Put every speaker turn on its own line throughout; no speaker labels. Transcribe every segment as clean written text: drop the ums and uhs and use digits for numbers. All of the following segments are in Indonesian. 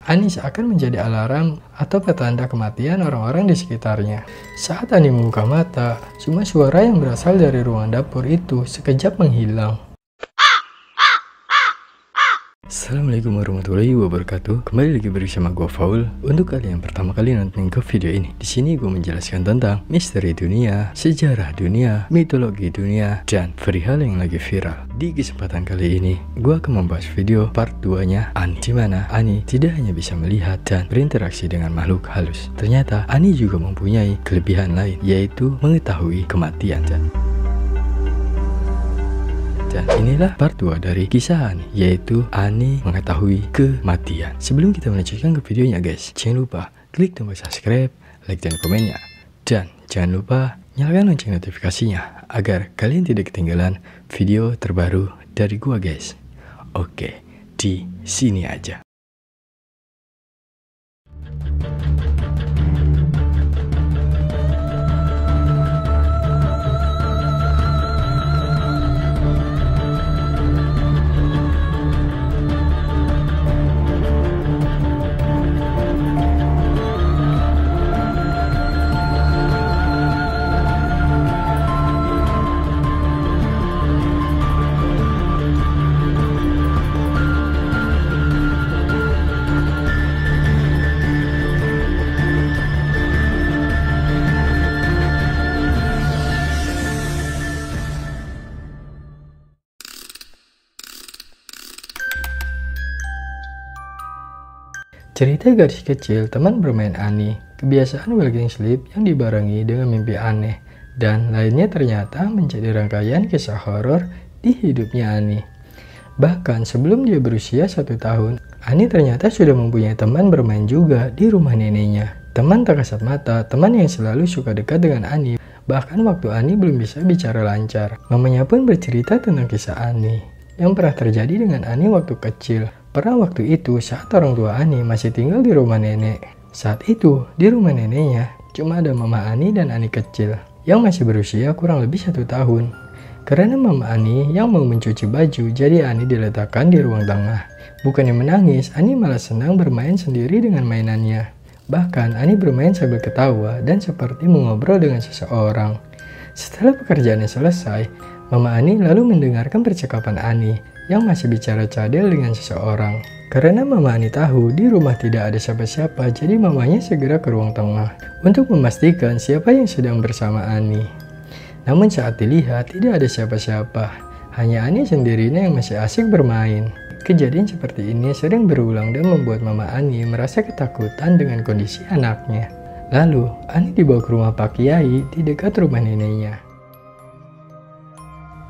Ani seakan menjadi alarm atau petanda kematian orang-orang di sekitarnya. Saat Ani membuka mata, semua suara yang berasal dari ruang dapur itu sekejap menghilang. Assalamualaikum warahmatullahi wabarakatuh. Kembali lagi bersama gue Faul. Untuk kalian yang pertama kali nonton ke video ini, di sini gue menjelaskan tentang misteri dunia, sejarah dunia, mitologi dunia, dan perihal yang lagi viral. Di kesempatan kali ini, gue akan membahas video part 2-nya Ani, di mana Ani tidak hanya bisa melihat dan berinteraksi dengan makhluk halus. Ternyata Ani juga mempunyai kelebihan lain, yaitu mengetahui kematian. Dan inilah part 2 dari kisah Ani, yaitu Ani mengetahui kematian. Sebelum kita melanjutkan ke videonya guys, jangan lupa klik tombol subscribe, like dan komennya. Dan jangan lupa nyalakan lonceng notifikasinya agar kalian tidak ketinggalan video terbaru dari gua guys. Oke, di sini aja. Cerita gadis kecil, teman bermain Ani, kebiasaan walking sleep yang dibarengi dengan mimpi aneh, dan lainnya ternyata menjadi rangkaian kisah horor di hidupnya Ani. Bahkan sebelum dia berusia 1 tahun, Ani ternyata sudah mempunyai teman bermain juga di rumah neneknya. Teman tak kasat mata, teman yang selalu suka dekat dengan Ani, bahkan waktu Ani belum bisa bicara lancar. Mamanya pun bercerita tentang kisah Ani yang pernah terjadi dengan Ani waktu kecil. Pernah waktu itu saat orang tua Ani masih tinggal di rumah nenek. Saat itu di rumah neneknya cuma ada mama Ani dan Ani kecil yang masih berusia kurang lebih 1 tahun. Karena mama Ani yang mau mencuci baju, jadi Ani diletakkan di ruang tengah. Bukannya menangis, Ani malah senang bermain sendiri dengan mainannya. Bahkan Ani bermain sambil ketawa dan seperti mengobrol dengan seseorang. Setelah pekerjaannya selesai, mama Ani lalu mendengarkan percakapan Ani yang masih bicara cadel dengan seseorang. Karena mama Ani tahu di rumah tidak ada siapa-siapa, jadi mamanya segera ke ruang tengah untuk memastikan siapa yang sedang bersama Ani. Namun saat dilihat tidak ada siapa-siapa, hanya Ani sendirinya yang masih asik bermain. Kejadian seperti ini sering berulang dan membuat mama Ani merasa ketakutan dengan kondisi anaknya. Lalu Ani dibawa ke rumah Pak Kiai di dekat rumah neneknya.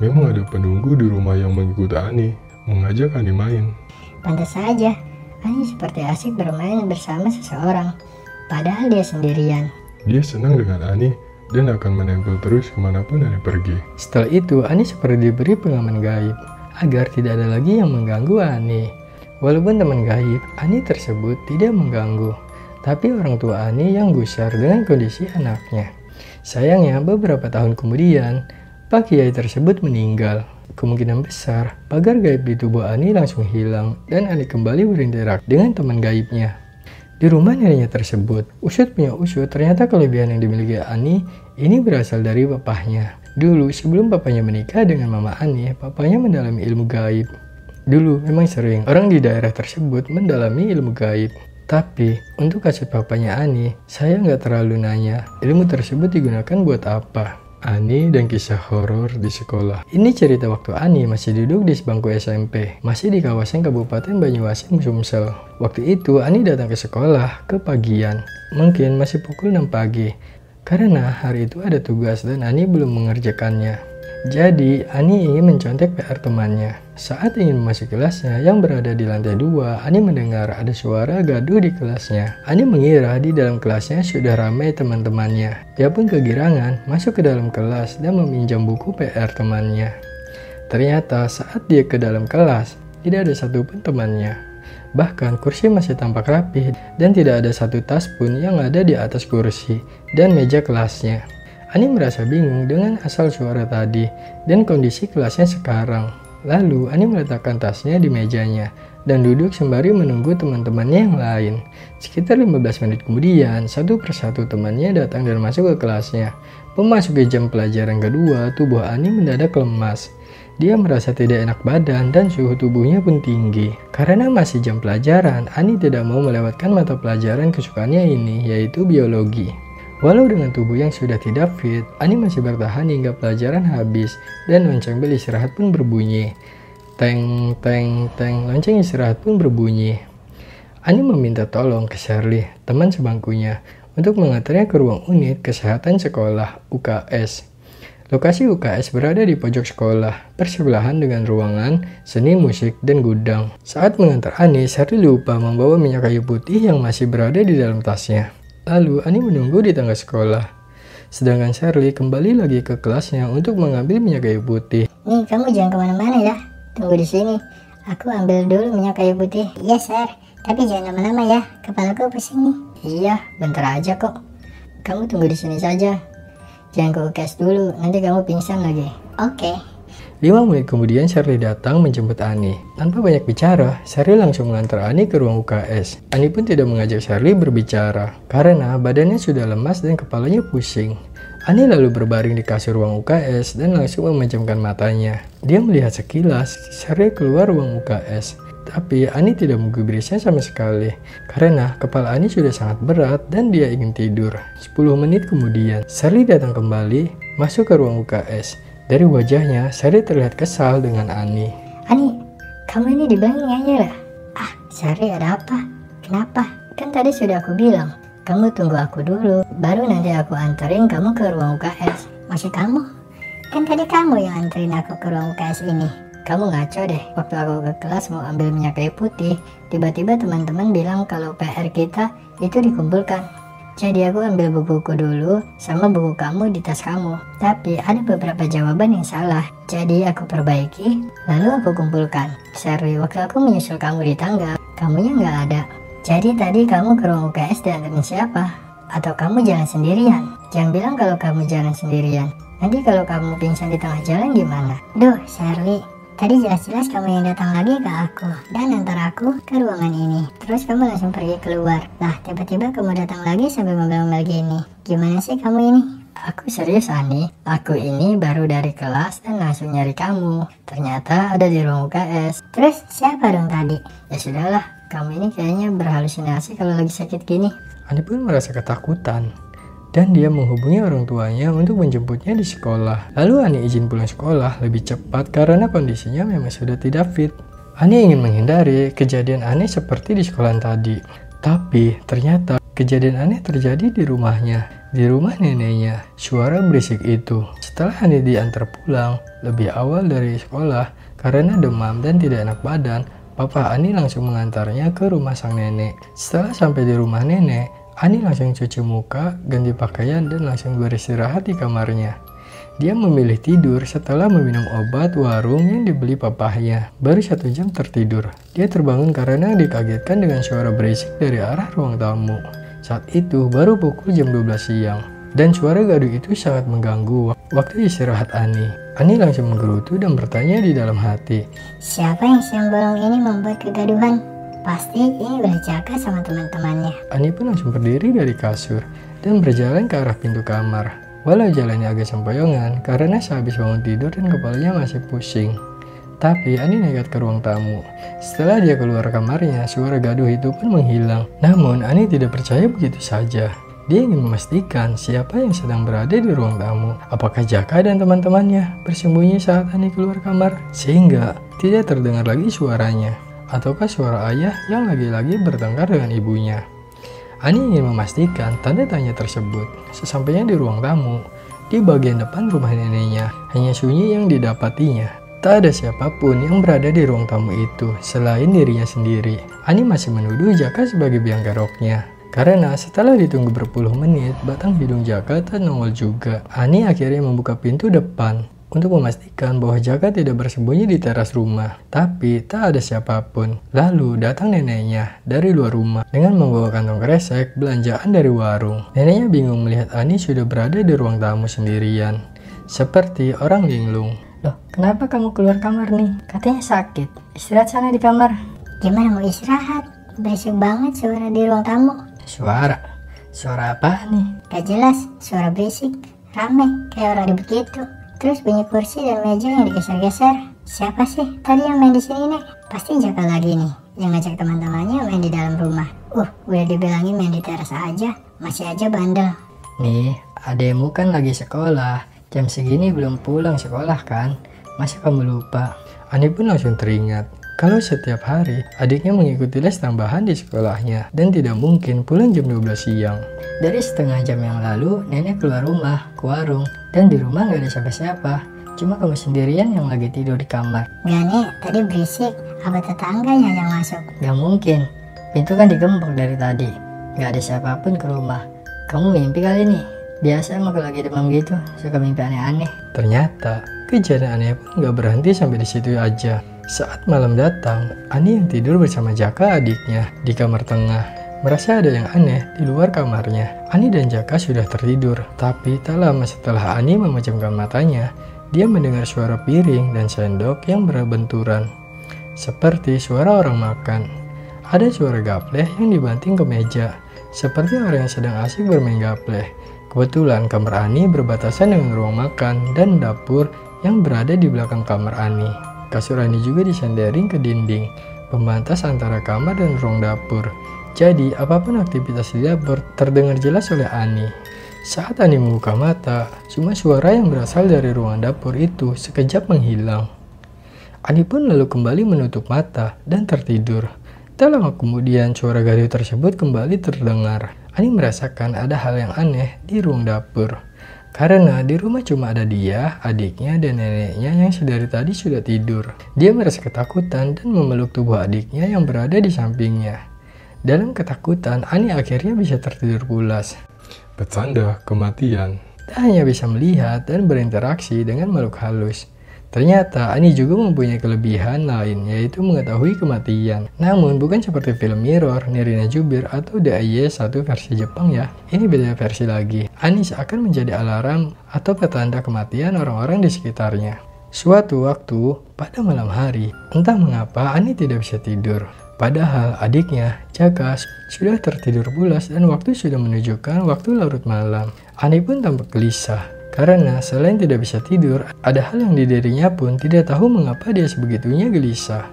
Memang ada penunggu di rumah yang mengikuti Ani, mengajak Ani main.
Pantas saja, Ani seperti asik bermain bersama seseorang, padahal dia sendirian.
Dia senang dengan Ani dan akan menempel terus kemanapun Ani pergi.
Setelah itu, Ani seperti diberi pengaman gaib, agar tidak ada lagi yang mengganggu Ani. Walaupun teman gaib, Ani tersebut tidak mengganggu, tapi orang tua Ani yang gusar dengan kondisi anaknya. Sayangnya, beberapa tahun kemudian, Pak Kiai tersebut meninggal. Kemungkinan besar, pagar gaib di tubuh Ani langsung hilang dan Ani kembali berinteraksi dengan teman gaibnya. Di rumah neneknya tersebut, usut punya usut, ternyata kelebihan yang dimiliki Ani ini berasal dari papahnya. Dulu sebelum papanya menikah dengan mama Ani, papanya mendalami ilmu gaib. Dulu memang sering orang di daerah tersebut mendalami ilmu gaib. Tapi untuk kasus papanya Ani, saya nggak terlalu nanya ilmu tersebut digunakan buat apa. Ani dan kisah horor di sekolah. Ini cerita waktu Ani masih duduk di bangku SMP, masih di kawasan Kabupaten Banyuasin, Sumsel. Waktu itu Ani datang ke sekolah kepagian, mungkin masih pukul 6 pagi. Karena hari itu ada tugas dan Ani belum mengerjakannya. Jadi Ani ingin mencontek PR temannya. Saat ingin memasuki kelasnya yang berada di lantai 2, Ani mendengar ada suara gaduh di kelasnya. Ani mengira di dalam kelasnya sudah ramai teman-temannya. Dia pun kegirangan masuk ke dalam kelas dan meminjam buku PR temannya. Ternyata saat dia ke dalam kelas, tidak ada satupun temannya. Bahkan kursi masih tampak rapi dan tidak ada satu tas pun yang ada di atas kursi dan meja kelasnya. Ani merasa bingung dengan asal suara tadi dan kondisi kelasnya sekarang. Lalu Ani meletakkan tasnya di mejanya dan duduk sembari menunggu teman-temannya yang lain. Sekitar 15 menit kemudian, satu persatu temannya datang dan masuk ke kelasnya. Memasuki jam pelajaran kedua, tubuh Ani mendadak lemas. Dia merasa tidak enak badan dan suhu tubuhnya pun tinggi. Karena masih jam pelajaran, Ani tidak mau melewatkan mata pelajaran kesukaannya ini, yaitu biologi. Walau dengan tubuh yang sudah tidak fit, Ani masih bertahan hingga pelajaran habis dan lonceng bel istirahat pun berbunyi. Teng, teng, teng, lonceng istirahat pun berbunyi. Ani meminta tolong ke Shirley, teman sebangkunya, untuk mengantarnya ke ruang unit kesehatan sekolah UKS. Lokasi UKS berada di pojok sekolah, bersebelahan dengan ruangan, seni musik, dan gudang. Saat mengantar Ani, Shirley lupa membawa minyak kayu putih yang masih berada di dalam tasnya. Lalu Ani menunggu di tangga sekolah. Sedangkan Shirley kembali lagi ke kelasnya untuk mengambil minyak kayu putih.
Nih, kamu jangan kemana-mana ya. Tunggu di sini. Aku ambil dulu minyak kayu putih. Iya, Sir. Tapi jangan lama-lama ya. Kepalaku pusing nih. Iya, bentar aja kok. Kamu tunggu di sini saja. Jangan ke UKS dulu, nanti kamu pingsan lagi. Oke.
5 menit kemudian Shirley datang menjemput Ani. Tanpa banyak bicara, Shirley langsung mengantar Ani ke ruang UKS. Ani pun tidak mengajak Shirley berbicara, karena badannya sudah lemas dan kepalanya pusing. Ani lalu berbaring di kasur ruang UKS dan langsung memejamkan matanya. Dia melihat sekilas Shirley keluar ruang UKS. Tapi Ani tidak menggubrisnya sama sekali, karena kepala Ani sudah sangat berat dan dia ingin tidur. 10 menit kemudian, Shirley datang kembali, masuk ke ruang UKS. Dari wajahnya, Shirley terlihat kesal dengan Ani.
Ani, kamu ini dibilangin aja lah. Ah, Shirley ada apa? Kenapa? Kan tadi sudah aku bilang, kamu tunggu aku dulu, baru nanti aku anterin kamu ke ruang UKS. Masih kamu? Kan tadi kamu yang anterin aku ke ruang UKS ini. Kamu ngaco deh, waktu aku ke kelas mau ambil minyak kayu putih, tiba-tiba teman-teman bilang kalau PR kita itu dikumpulkan. Jadi aku ambil bukuku dulu sama buku kamu di tas kamu. Tapi ada beberapa jawaban yang salah. Jadi aku perbaiki, lalu aku kumpulkan. Shirley, waktu aku menyusul kamu di tangga, kamunya nggak ada. Jadi tadi kamu ke ruang UKS diantarin siapa? Atau kamu jalan sendirian? Jangan bilang kalau kamu jalan sendirian. Nanti kalau kamu pingsan di tengah jalan gimana? Duh, Shirley. Tadi jelas-jelas kamu yang datang lagi ke aku dan antar aku ke ruangan ini. Terus kamu langsung pergi keluar. Lah, tiba-tiba kamu datang lagi sambil ngomel-ngomel gini. Gimana sih kamu ini? Aku serius, Ani. Aku ini baru dari kelas dan langsung nyari kamu. Ternyata ada di ruang UKS. Terus siapa dong tadi? Ya sudahlah, kamu ini kayaknya berhalusinasi kalau lagi sakit gini.
Ani pun merasa ketakutan. Dan dia menghubungi orang tuanya untuk menjemputnya di sekolah. Lalu Ani izin pulang sekolah lebih cepat karena kondisinya memang sudah tidak fit. Ani ingin menghindari kejadian aneh seperti di sekolah tadi. Tapi ternyata kejadian aneh terjadi di rumahnya. Di rumah neneknya, suara berisik itu. Setelah Ani diantar pulang lebih awal dari sekolah karena demam dan tidak enak badan, Papa Ani langsung mengantarnya ke rumah sang nenek. Setelah sampai di rumah nenek, Ani langsung cuci muka, ganti pakaian, dan langsung beristirahat di kamarnya. Dia memilih tidur setelah meminum obat warung yang dibeli papahnya. Baru 1 jam tertidur. Dia terbangun karena dikagetkan dengan suara berisik dari arah ruang tamu. Saat itu baru pukul jam 12 siang. Dan suara gaduh itu sangat mengganggu waktu istirahat Ani. Ani langsung menggerutu dan bertanya di dalam hati.
Siapa yang siang bolong ini membuat kegaduhan? Pasti ini udah Jaka sama teman-temannya.
Ani pun langsung berdiri dari kasur dan berjalan ke arah pintu kamar. Walau jalannya agak sempoyongan karena sehabis bangun tidur dan kepalanya masih pusing. Tapi Ani nekat ke ruang tamu. Setelah dia keluar kamarnya, suara gaduh itu pun menghilang. Namun Ani tidak percaya begitu saja. Dia ingin memastikan siapa yang sedang berada di ruang tamu. Apakah Jaka dan teman-temannya bersembunyi saat Ani keluar kamar? Sehingga tidak terdengar lagi suaranya. Ataukah suara ayah yang lagi-lagi bertengkar dengan ibunya? Ani ingin memastikan tanda tanya tersebut. Sesampainya di ruang tamu, di bagian depan rumah neneknya, hanya sunyi yang didapatinya. Tak ada siapapun yang berada di ruang tamu itu selain dirinya sendiri. Ani masih menuduh Jaka sebagai biang keroknya. Karena setelah ditunggu berpuluh menit, batang hidung Jaka tak nongol juga. Ani akhirnya membuka pintu depan untuk memastikan bahwa Jaka tidak bersembunyi di teras rumah. Tapi tak ada siapapun. Lalu datang neneknya dari luar rumah dengan membawa kantong kresek belanjaan dari warung. Neneknya bingung melihat Ani sudah berada di ruang tamu sendirian, seperti orang linglung.
Loh, kenapa kamu keluar kamar nih? Katanya sakit. Istirahat sana di kamar. Gimana mau istirahat? Berisik banget suara di ruang tamu.
Suara apa nih?
Gak jelas, suara berisik, rame, kayak orang ribut gitu. Terus bunyi kursi dan meja yang digeser-geser. Siapa sih tadi yang main di sini nek? Pasti Jaka lagi nih, yang ngajak teman-temannya main di dalam rumah. Udah dibilangin main di teras aja, masih aja bandel.
Nih, adekmu kan lagi sekolah. Jam segini belum pulang sekolah kan? Masa kamu lupa? Ani pun langsung teringat kalau setiap hari adiknya mengikuti les tambahan di sekolahnya dan tidak mungkin pulang jam 12 siang. Dari setengah jam yang lalu, nenek keluar rumah, ke warung, dan di rumah gak ada siapa-siapa. Cuma kamu sendirian yang lagi tidur di kamar.
Gak nek, tadi berisik, apa tetangganya yang masuk?
Gak mungkin, pintu kan digembok dari tadi. Gak ada siapapun ke rumah. Kamu mimpi kali nih? Biasa emang kalau lagi demam gitu, suka mimpi aneh-aneh. Ternyata, kejadian aneh pun gak berhenti sampai di situ aja. Saat malam datang, Ani yang tidur bersama Jaka adiknya di kamar tengah merasa ada yang aneh di luar kamarnya. Ani dan Jaka sudah tertidur, tapi tak lama setelah Ani memejamkan matanya, dia mendengar suara piring dan sendok yang berbenturan, seperti suara orang makan. Ada suara gapleh yang dibanting ke meja, seperti orang yang sedang asik bermain gapleh. Kebetulan kamar Ani berbatasan dengan ruang makan dan dapur yang berada di belakang kamar Ani. Kasur Ani juga disandering ke dinding, pembatas antara kamar dan ruang dapur. Jadi, apapun aktivitas di dapur terdengar jelas oleh Ani. Saat Ani membuka mata, semua suara yang berasal dari ruang dapur itu sekejap menghilang. Ani pun lalu kembali menutup mata dan tertidur. Tak lama kemudian, suara gaduh tersebut kembali terdengar. Ani merasakan ada hal yang aneh di ruang dapur. Karena di rumah cuma ada dia, adiknya, dan neneknya yang sedari tadi sudah tidur. Dia merasa ketakutan dan memeluk tubuh adiknya yang berada di sampingnya. Dalam ketakutan, Ani akhirnya bisa tertidur pulas.
Petanda kematian.
Tak hanya bisa melihat dan berinteraksi dengan makhluk halus. Ternyata Ani juga mempunyai kelebihan lain, yaitu mengetahui kematian. Namun bukan seperti film Mirror, Nirina Jubir, atau DIY1 versi Jepang ya. Ini beda versi lagi. Ani seakan menjadi alarm atau petanda kematian orang-orang di sekitarnya. Suatu waktu, pada malam hari, entah mengapa Ani tidak bisa tidur. Padahal adiknya, Jaka, sudah tertidur pulas dan waktu sudah menunjukkan waktu larut malam. Ani pun tampak gelisah. Karena selain tidak bisa tidur, ada hal yang di dirinya pun tidak tahu mengapa dia sebegitunya gelisah.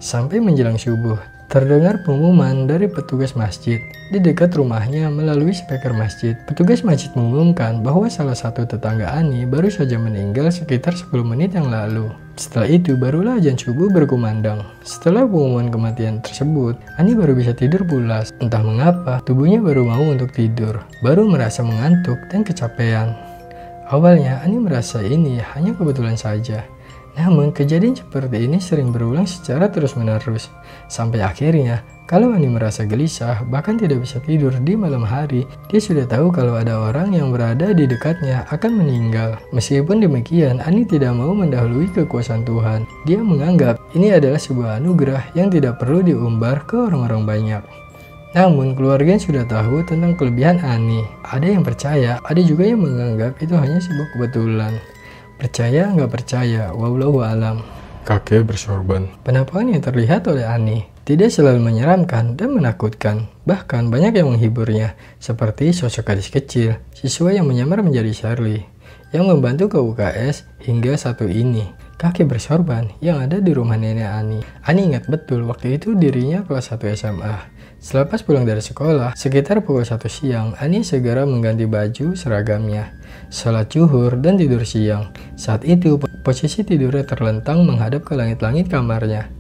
Sampai menjelang subuh, terdengar pengumuman dari petugas masjid di dekat rumahnya melalui speaker masjid. Petugas masjid mengumumkan bahwa salah satu tetangga Ani baru saja meninggal sekitar 10 menit yang lalu. Setelah itu barulah azan subuh berkumandang. Setelah pengumuman kematian tersebut, Ani baru bisa tidur pulas. Entah mengapa, tubuhnya baru mau untuk tidur, baru merasa mengantuk dan kecapean. Awalnya Ani merasa ini hanya kebetulan saja. Namun kejadian seperti ini sering berulang secara terus-menerus. Sampai akhirnya, kalau Ani merasa gelisah, bahkan tidak bisa tidur di malam hari, dia sudah tahu kalau ada orang yang berada di dekatnya akan meninggal. Meskipun demikian, Ani tidak mau mendahului kekuasaan Tuhan. Dia menganggap ini adalah sebuah anugerah yang tidak perlu diumbar ke orang-orang banyak. Namun keluarga sudah tahu tentang kelebihan Ani. Ada yang percaya, ada juga yang menganggap itu hanya sebuah kebetulan. Percaya nggak percaya, wallahu alam.
Kakek bersorban.
Penampakan yang terlihat oleh Ani tidak selalu menyeramkan dan menakutkan. Bahkan banyak yang menghiburnya, seperti sosok gadis kecil, siswa yang menyamar menjadi Shirley, yang membantu ke UKS hingga satu ini, kakek bersorban yang ada di rumah nenek Ani. Ani ingat betul waktu itu dirinya kelas 1 SMA. Selepas pulang dari sekolah, sekitar pukul 1 siang, Ani segera mengganti baju seragamnya, sholat zuhur, dan tidur siang. Saat itu, posisi tidurnya terlentang menghadap ke langit-langit kamarnya.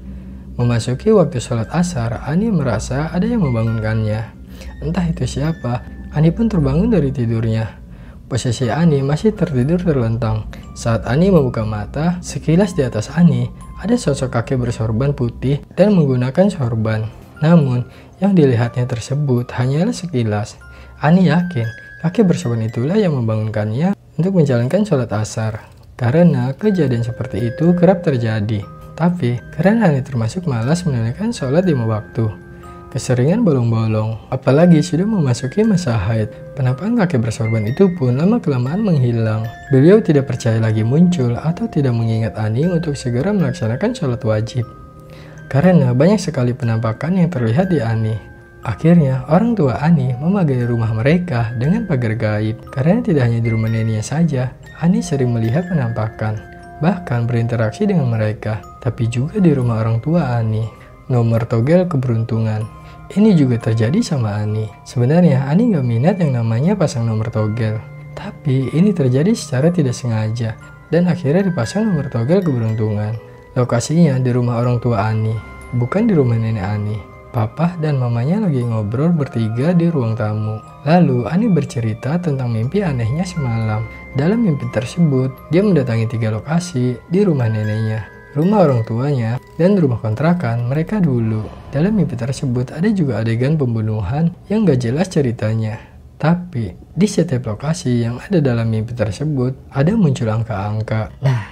Memasuki waktu sholat asar, Ani merasa ada yang membangunkannya. Entah itu siapa, Ani pun terbangun dari tidurnya. Posisi Ani masih tertidur terlentang. Saat Ani membuka mata, sekilas di atas Ani, ada sosok kakek bersorban putih dan menggunakan sorban. Namun, yang dilihatnya tersebut hanyalah sekilas. Ani yakin kakek bersorban itulah yang membangunkannya untuk menjalankan sholat asar. Karena kejadian seperti itu kerap terjadi. Tapi, karena Ani termasuk malas menunaikan sholat 5 waktu, keseringan bolong-bolong, apalagi sudah memasuki masa haid, penampakan kakek bersorban itu pun lama-kelamaan menghilang. Beliau tidak percaya lagi muncul atau tidak mengingat Ani untuk segera melaksanakan sholat wajib. karena banyak sekali penampakan yang terlihat di Ani. Akhirnya, orang tua Ani memagari rumah mereka dengan pagar gaib. Karena tidak hanya di rumah neneknya saja, Ani sering melihat penampakan, bahkan berinteraksi dengan mereka, tapi juga di rumah orang tua Ani. Nomor togel keberuntungan. Ini juga terjadi sama Ani. Sebenarnya Ani gak minat yang namanya pasang nomor togel, tapi ini terjadi secara tidak sengaja, dan akhirnya dipasang nomor togel keberuntungan. Lokasinya di rumah orang tua Ani, bukan di rumah nenek Ani. Papa dan mamanya lagi ngobrol bertiga di ruang tamu. Lalu Ani bercerita tentang mimpi anehnya semalam. Dalam mimpi tersebut, dia mendatangi 3 lokasi di rumah neneknya, rumah orang tuanya, dan rumah kontrakan mereka dulu. Dalam mimpi tersebut ada juga adegan pembunuhan yang gak jelas ceritanya. Tapi di setiap lokasi yang ada dalam mimpi tersebut ada muncul angka-angka. Nah,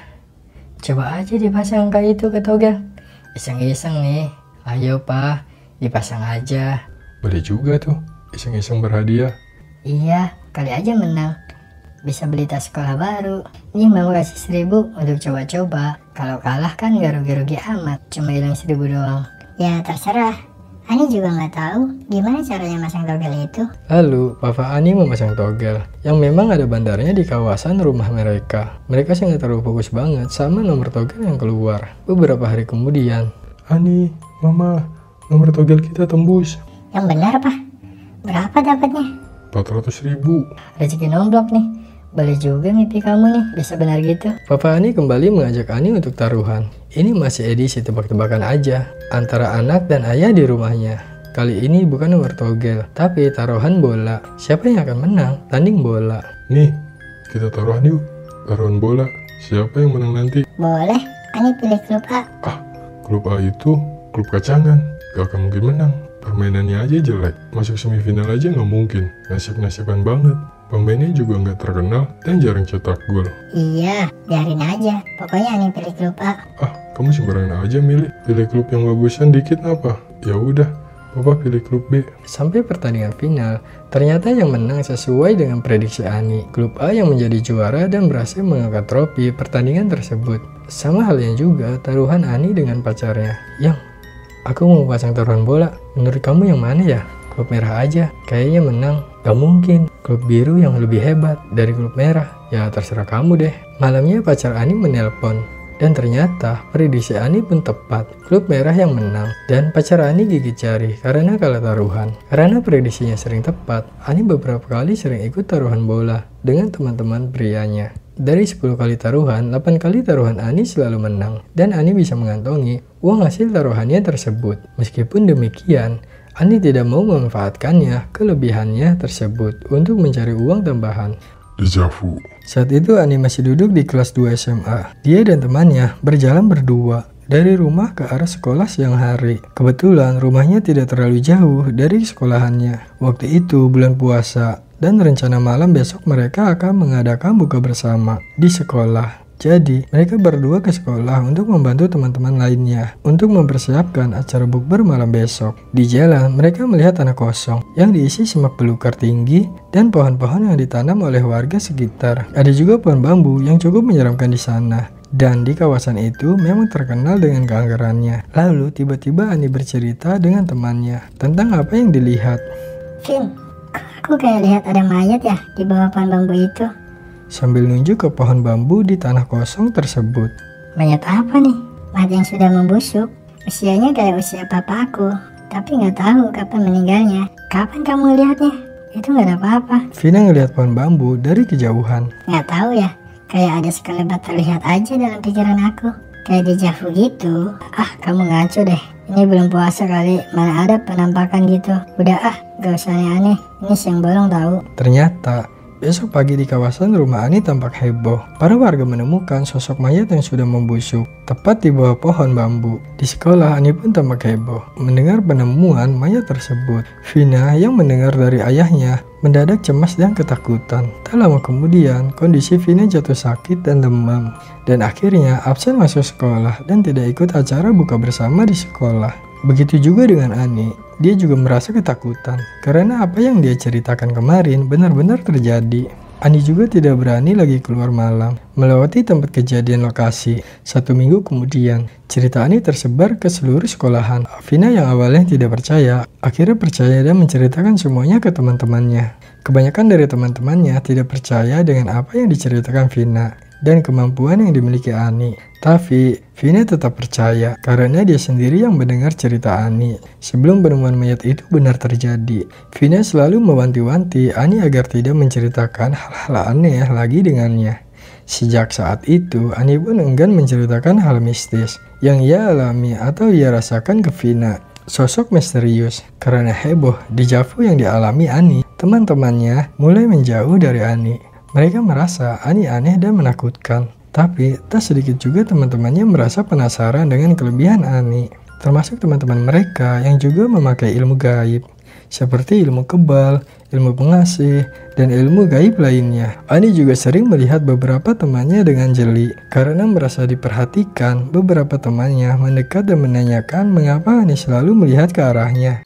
coba aja dipasang angka itu ke togel. Iseng-iseng nih. Ayo pak, dipasang aja.
Boleh juga tuh, iseng-iseng berhadiah.
Iya, kali aja menang. Bisa beli tas sekolah baru. Ini mau kasih 1.000 untuk coba-coba. Kalau kalah kan gak rugi-rugi amat, cuma hilang 1.000 doang. Ya terserah. Ani juga nggak tahu gimana caranya masang togel itu.
Lalu, Papa Ani memasang togel yang memang ada bandarnya di kawasan rumah mereka. Mereka sangat terlalu fokus banget sama nomor togel yang keluar. Beberapa hari kemudian,
Ani, Mama, nomor togel kita tembus.
Yang benar pak? Berapa dapatnya?
400.000.
Rezeki nomblok nih. Boleh juga mimpi kamu nih, bisa benar gitu.
Papa Ani kembali mengajak Ani untuk taruhan. Ini masih edisi tebak-tebakan aja antara anak dan ayah di rumahnya. Kali ini bukan nomor togel, tapi taruhan bola. Siapa yang akan menang? Tanding bola.
Nih, kita taruhan yuk. Taruhan bola. Siapa yang menang nanti?
Boleh, Ani pilih klub A.
Klub A itu klub kacangan. Gak akan mungkin menang. Permainannya aja jelek. Masuk semifinal aja nggak mungkin. Nasib-nasiban banget. Pemainnya juga nggak terkenal dan jarang cetak gol.
Iya, biarin aja. Pokoknya Ani pilih klub A.
Kamu sembarangan aja milih. Pilih klub yang bagusan dikit apa? Ya udah, Papa pilih klub B.
Sampai pertandingan final, ternyata yang menang sesuai dengan prediksi Ani. Klub A yang menjadi juara dan berhasil mengangkat trofi pertandingan tersebut. Sama halnya juga taruhan Ani dengan pacarnya. Yang, aku mau pasang taruhan bola. Menurut kamu yang mana ya? Klub merah aja, kayaknya menang. Gak mungkin, klub biru yang lebih hebat dari klub merah. Ya terserah kamu deh. Malamnya pacar Ani menelpon. Dan ternyata prediksi Ani pun tepat. Klub merah yang menang. Dan pacar Ani gigit jari karena kalah taruhan. Karena prediksinya sering tepat, Ani beberapa kali sering ikut taruhan bola dengan teman-teman prianya. Dari 10 kali taruhan, 8 kali taruhan Ani selalu menang. Dan Ani bisa mengantongi uang hasil taruhannya tersebut. Meskipun demikian, Ani tidak mau memanfaatkannya kelebihannya tersebut untuk mencari uang tambahan.
Dejavu.
Saat itu Ani masih duduk di kelas 2 SMA. Dia dan temannya berjalan berdua dari rumah ke arah sekolah siang hari. Kebetulan rumahnya tidak terlalu jauh dari sekolahannya. Waktu itu bulan puasa dan rencana malam besok mereka akan mengadakan buka bersama di sekolah. Jadi, mereka berdua ke sekolah untuk membantu teman-teman lainnya untuk mempersiapkan acara bukber malam besok. Di jalan, mereka melihat tanah kosong yang diisi semak belukar tinggi dan pohon-pohon yang ditanam oleh warga sekitar. Ada juga pohon bambu yang cukup menyeramkan di sana. Dan di kawasan itu memang terkenal dengan keangkerannya. Lalu, tiba-tiba Ani bercerita dengan temannya tentang apa yang dilihat.
Vin, aku kayak lihat ada mayat ya di bawah pohon bambu itu.
Sambil nunjuk ke pohon bambu di tanah kosong tersebut.
Mayat apa nih? Mayat yang sudah membusuk. Usianya kayak usia papa aku, tapi nggak tahu kapan meninggalnya. Kapan kamu lihatnya? Itu nggak ada apa-apa.
Vina ngelihat pohon bambu dari kejauhan.
Nggak tahu ya, kayak ada sekelebat terlihat aja dalam pikiran aku. Kayak dejavu gitu. Kamu ngaco deh. Ini belum puasa kali, mana ada penampakan gitu. Udah gak usah aneh-aneh. Ini siang bolong tahu.
Ternyata besok pagi di kawasan rumah Ani tampak heboh. Para warga menemukan sosok mayat yang sudah membusuk, tepat di bawah pohon bambu. Di sekolah, Ani pun tampak heboh mendengar penemuan mayat tersebut. Vina yang mendengar dari ayahnya mendadak cemas dan ketakutan. Tak lama kemudian, kondisi Vina jatuh sakit dan demam. Dan akhirnya absen masuk sekolah dan tidak ikut acara buka bersama di sekolah. Begitu juga dengan Ani, dia juga merasa ketakutan karena apa yang dia ceritakan kemarin benar-benar terjadi. Ani juga tidak berani lagi keluar malam, melewati tempat kejadian lokasi. 1 minggu kemudian, cerita Ani tersebar ke seluruh sekolahan. Vina yang awalnya tidak percaya, akhirnya percaya dan menceritakan semuanya ke teman-temannya. Kebanyakan dari teman-temannya tidak percaya dengan apa yang diceritakan Vina dan kemampuan yang dimiliki Ani. Tapi, Vina tetap percaya karena dia sendiri yang mendengar cerita Ani. Sebelum penemuan mayat itu benar terjadi, Vina selalu mewanti-wanti Ani agar tidak menceritakan hal-hal aneh lagi dengannya. Sejak saat itu, Ani pun enggan menceritakan hal mistis yang ia alami atau ia rasakan ke Vina. Sosok misterius karena heboh dejavu yang dialami Ani. Teman-temannya mulai menjauh dari Ani. Mereka merasa Ani aneh dan menakutkan. Tapi tak sedikit juga teman-temannya merasa penasaran dengan kelebihan Ani. Termasuk teman-teman mereka yang juga memakai ilmu gaib. Seperti ilmu kebal, ilmu pengasih, dan ilmu gaib lainnya. Ani juga sering melihat beberapa temannya dengan jeli. Karena merasa diperhatikan, beberapa temannya mendekat dan menanyakan mengapa Ani selalu melihat ke arahnya.